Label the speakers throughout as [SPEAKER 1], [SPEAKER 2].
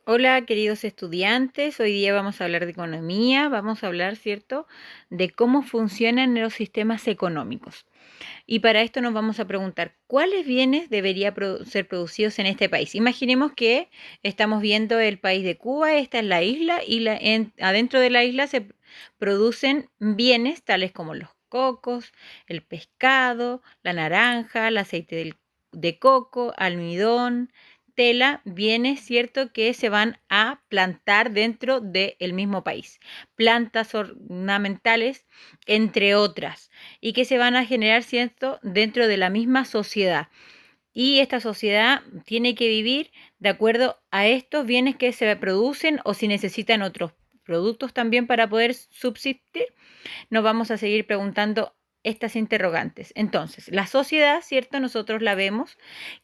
[SPEAKER 1] Hola, queridos estudiantes. Hoy día vamos a hablar de economía, vamos a hablar, ¿cierto?, de cómo funcionan los sistemas económicos. Y para esto nos vamos a preguntar, ¿cuáles bienes deberían ser producidos en este país? Imaginemos que estamos viendo el país de Cuba, esta es la isla, y adentro de la isla se producen bienes tales como los cocos, el pescado, la naranja, el aceite de coco, almidón, tela, bienes, ¿cierto?, que se van a plantar dentro del mismo país. Plantas ornamentales, entre otras, y que se van a generar, ¿cierto?, dentro de la misma sociedad. Y esta sociedad tiene que vivir de acuerdo a estos bienes que se producen o si necesitan otros productos también para poder subsistir. Nos vamos a seguir preguntando estas interrogantes. Entonces, la sociedad, ¿cierto? Nosotros la vemos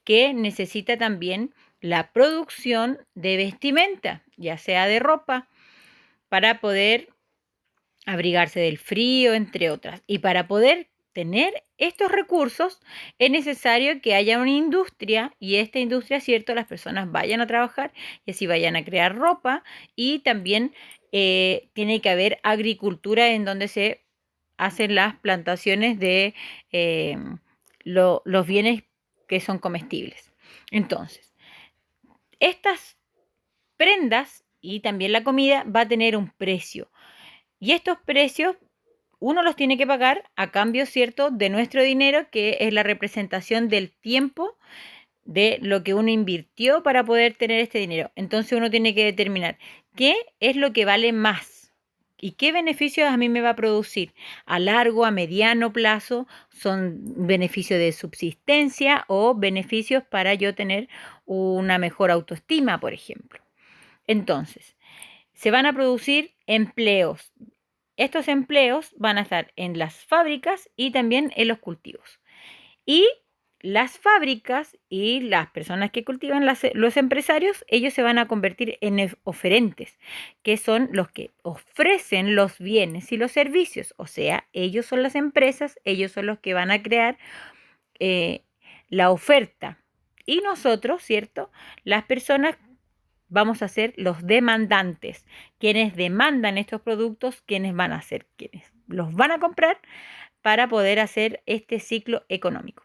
[SPEAKER 1] que necesita también la producción de vestimenta, ya sea de ropa, para poder abrigarse del frío, entre otras. Y para poder tener estos recursos es necesario que haya una industria y esta industria, cierto, las personas vayan a trabajar y así vayan a crear ropa y también tiene que haber agricultura en donde se hacen las plantaciones de eh, los bienes que son comestibles. Entonces, estas prendas y también la comida va a tener un precio. Y estos precios uno los tiene que pagar a cambio, ¿cierto?, de nuestro dinero, que es la representación del tiempo de lo que uno invirtió para poder tener este dinero. Entonces uno tiene que determinar qué es lo que vale más y qué beneficios a mí me va a producir a largo, a mediano plazo, son beneficios de subsistencia o beneficios para yo tener una mejor autoestima, por ejemplo. Entonces, se van a producir empleos. Estos empleos van a estar en las fábricas y también en los cultivos. Y las fábricas y las personas que cultivan, los empresarios, ellos se van a convertir en oferentes, que son los que ofrecen los bienes y los servicios. O sea, ellos son las empresas, ellos son los que van a crear eh, la oferta. Y nosotros, ¿cierto? Las personas vamos a ser los demandantes, quienes demandan estos productos, quienes van a ser, quienes los van a comprar para poder hacer este ciclo económico.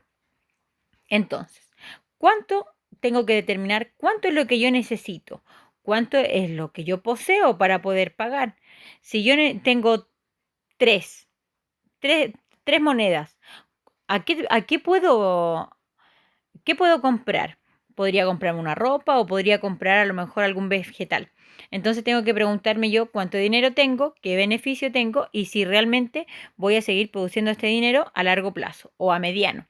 [SPEAKER 1] Entonces, ¿cuánto tengo que determinar? ¿Cuánto es lo que yo necesito? ¿Cuánto es lo que yo poseo para poder pagar? Si yo tengo tres, tres, tres monedas, ¿qué puedo comprar? Podría comprarme una ropa o podría comprar a lo mejor algún vegetal. Entonces tengo que preguntarme yo cuánto dinero tengo, qué beneficio tengo y si realmente voy a seguir produciendo este dinero a largo plazo o a mediano.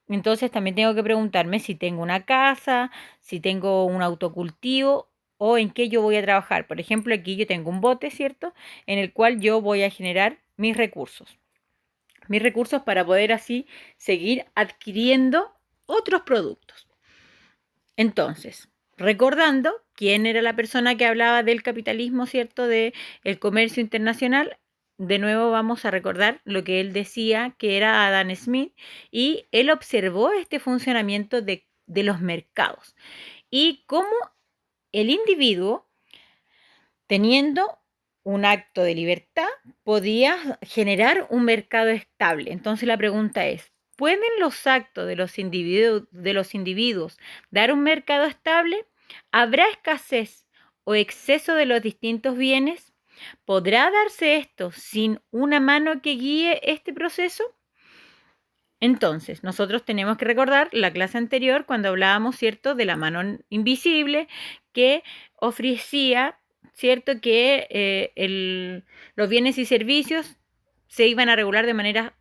[SPEAKER 1] Entonces también tengo que preguntarme si tengo una casa, si tengo un autocultivo o en qué yo voy a trabajar. Por ejemplo, aquí yo tengo un bote, ¿cierto?, en el cual yo voy a generar mis recursos para poder así seguir adquiriendo otros productos. Entonces, recordando quién era la persona que hablaba del capitalismo, ¿cierto?, del comercio internacional, de nuevo vamos a recordar lo que él decía, que era Adam Smith, y él observó este funcionamiento de los mercados y cómo el individuo, teniendo un acto de libertad, podía generar un mercado estable. Entonces la pregunta es, ¿pueden los actos de los individuos dar un mercado estable? ¿Habrá escasez o exceso de los distintos bienes? ¿Podrá darse esto sin una mano que guíe este proceso? Entonces, nosotros tenemos que recordar la clase anterior cuando hablábamos, ¿cierto?, de la mano invisible que ofrecía, ¿cierto?, que los bienes y servicios se iban a regular de manera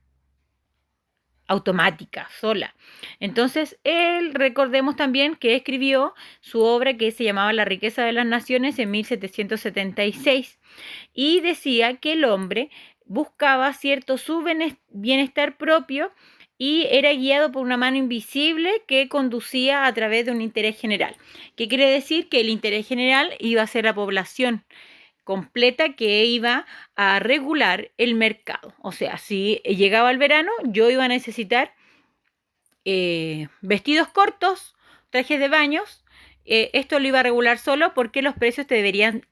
[SPEAKER 1] automática, sola. Entonces, él, recordemos también que escribió su obra que se llamaba La riqueza de las naciones en 1776 y decía que el hombre buscaba, ¿cierto?, su bienestar propio y era guiado por una mano invisible que conducía a través de un interés general. ¿Qué quiere decir? Que el interés general iba a ser la población completa que iba a regular el mercado. O sea, si llegaba el verano, yo iba a necesitar vestidos cortos, trajes de baños, esto lo iba a regular solo porque los precios te deberían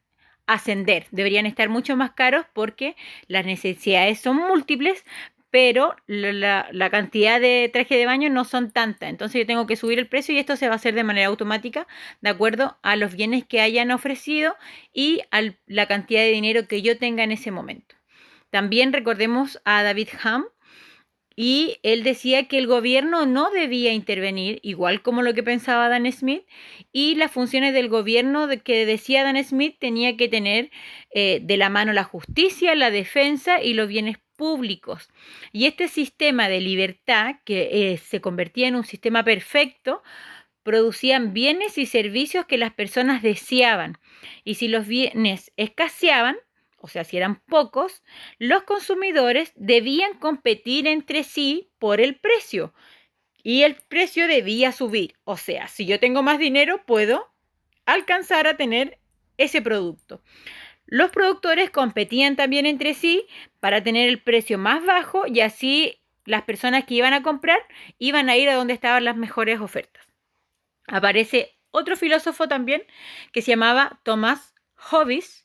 [SPEAKER 1] ascender, deberían estar mucho más caros porque las necesidades son múltiples, pero la cantidad de traje de baño no son tantas. Entonces yo tengo que subir el precio y esto se va a hacer de manera automática de acuerdo a los bienes que hayan ofrecido y a la cantidad de dinero que yo tenga en ese momento. También recordemos a David Hume, y él decía que el gobierno no debía intervenir, igual como lo que pensaba Adam Smith, y las funciones del gobierno que decía Adam Smith tenía que tener de la mano la justicia, la defensa y los bienes públicos. Y este sistema de libertad, que se convertía en un sistema perfecto, producían bienes y servicios que las personas deseaban. Y si los bienes escaseaban, o sea, si eran pocos, los consumidores debían competir entre sí por el precio y el precio debía subir. O sea, si yo tengo más dinero, puedo alcanzar a tener ese producto. Los productores competían también entre sí para tener el precio más bajo y así las personas que iban a comprar iban a ir a donde estaban las mejores ofertas. Aparece otro filósofo también que se llamaba Thomas Hobbes,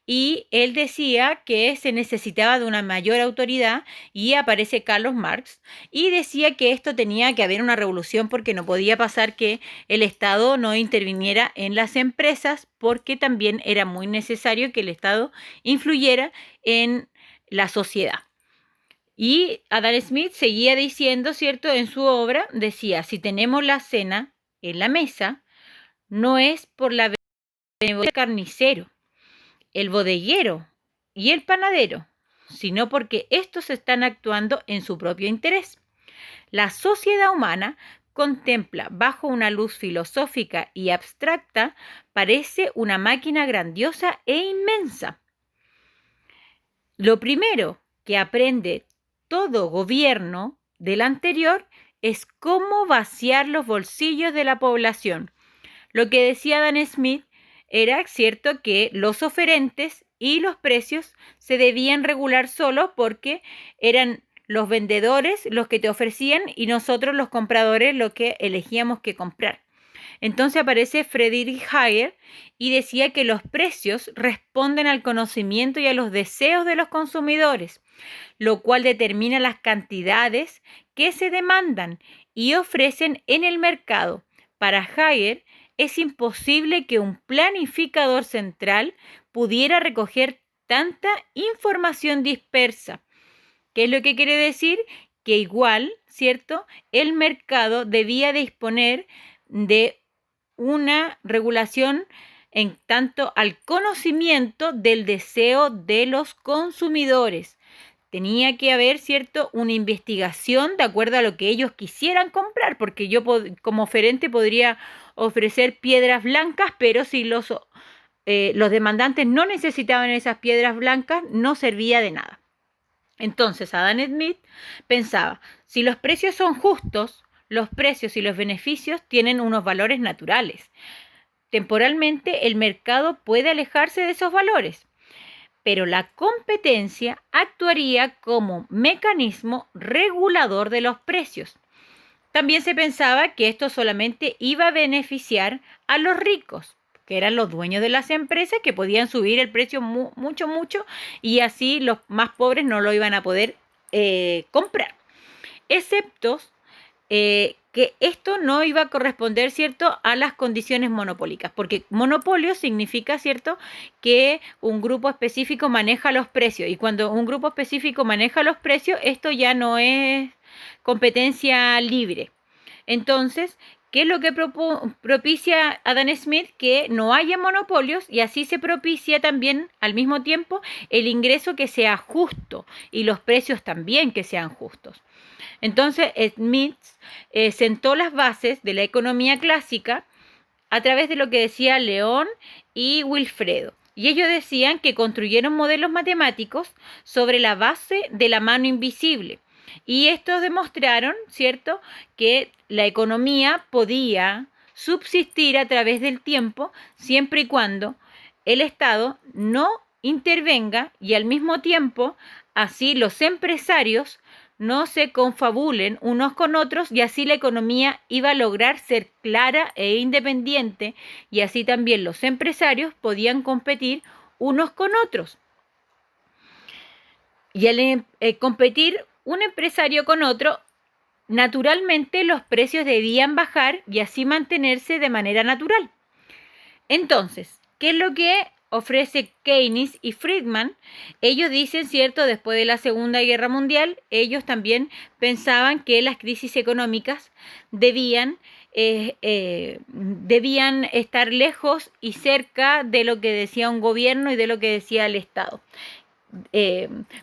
[SPEAKER 1] y él decía que se necesitaba de una mayor autoridad, y aparece Carlos Marx y decía que esto tenía que haber una revolución porque no podía pasar que el Estado no interviniera en las empresas, porque también era muy necesario que el Estado influyera en la sociedad. Y Adam Smith seguía diciendo, ¿cierto? En su obra decía, si tenemos la cena en la mesa, no es por la benevolencia del carnicero, el bodeguero y el panadero, sino porque estos están actuando en su propio interés. La sociedad humana contempla bajo una luz filosófica y abstracta, parece una máquina grandiosa e inmensa. Lo primero que aprende todo gobierno del anterior es cómo vaciar los bolsillos de la población. Lo que decía Adam Smith era cierto que los oferentes y los precios se debían regular solo porque eran los vendedores los que te ofrecían y nosotros los compradores los que elegíamos qué comprar. Entonces aparece Friedrich Hayek y decía que los precios responden al conocimiento y a los deseos de los consumidores, lo cual determina las cantidades que se demandan y ofrecen en el mercado. Para Hayek es imposible que un planificador central pudiera recoger tanta información dispersa. ¿Qué es lo que quiere decir? Que igual, ¿cierto? El mercado debía disponer de una regulación en tanto al conocimiento del deseo de los consumidores. Tenía que haber, ¿cierto?, una investigación de acuerdo a lo que ellos quisieran comprar, porque yo como oferente podría ofrecer piedras blancas, pero si los demandantes no necesitaban esas piedras blancas, no servía de nada. Entonces Adam Smith pensaba, si los precios son justos, los precios y los beneficios tienen unos valores naturales. Temporalmente el mercado puede alejarse de esos valores, pero la competencia actuaría como mecanismo regulador de los precios. También se pensaba que esto solamente iba a beneficiar a los ricos, que eran los dueños de las empresas, que podían subir el precio mucho, y así los más pobres no lo iban a poder comprar. Excepto que esto no iba a corresponder, ¿cierto?, a las condiciones monopólicas, porque monopolio significa, ¿cierto?, que un grupo específico maneja los precios, y cuando un grupo específico maneja los precios, esto ya no es competencia libre. Entonces, ¿qué es lo que propicia Adam Smith? Que no haya monopolios, y así se propicia también al mismo tiempo el ingreso que sea justo y los precios también que sean justos. Entonces, Smith sentó las bases de la economía clásica a través de lo que decía León y Wilfredo. Y ellos decían que construyeron modelos matemáticos sobre la base de la mano invisible. Y estos demostraron, ¿cierto?, que la economía podía subsistir a través del tiempo siempre y cuando el Estado no intervenga, y al mismo tiempo así los empresarios no se confabulen unos con otros y así la economía iba a lograr ser clara e independiente y así también los empresarios podían competir unos con otros. Y al competir un empresario con otro, naturalmente los precios debían bajar y así mantenerse de manera natural. Entonces, ¿qué es lo que ofrece Keynes y Friedman? Ellos dicen, ¿cierto? Después de la Segunda Guerra Mundial, ellos también pensaban que las crisis económicas debían estar lejos y cerca de lo que decía un gobierno y de lo que decía el Estado.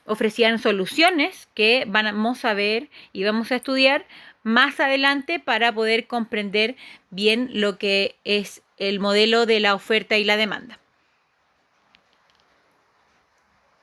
[SPEAKER 1] Ofrecían soluciones que vamos a ver y vamos a estudiar más adelante para poder comprender bien lo que es el modelo de la oferta y la demanda.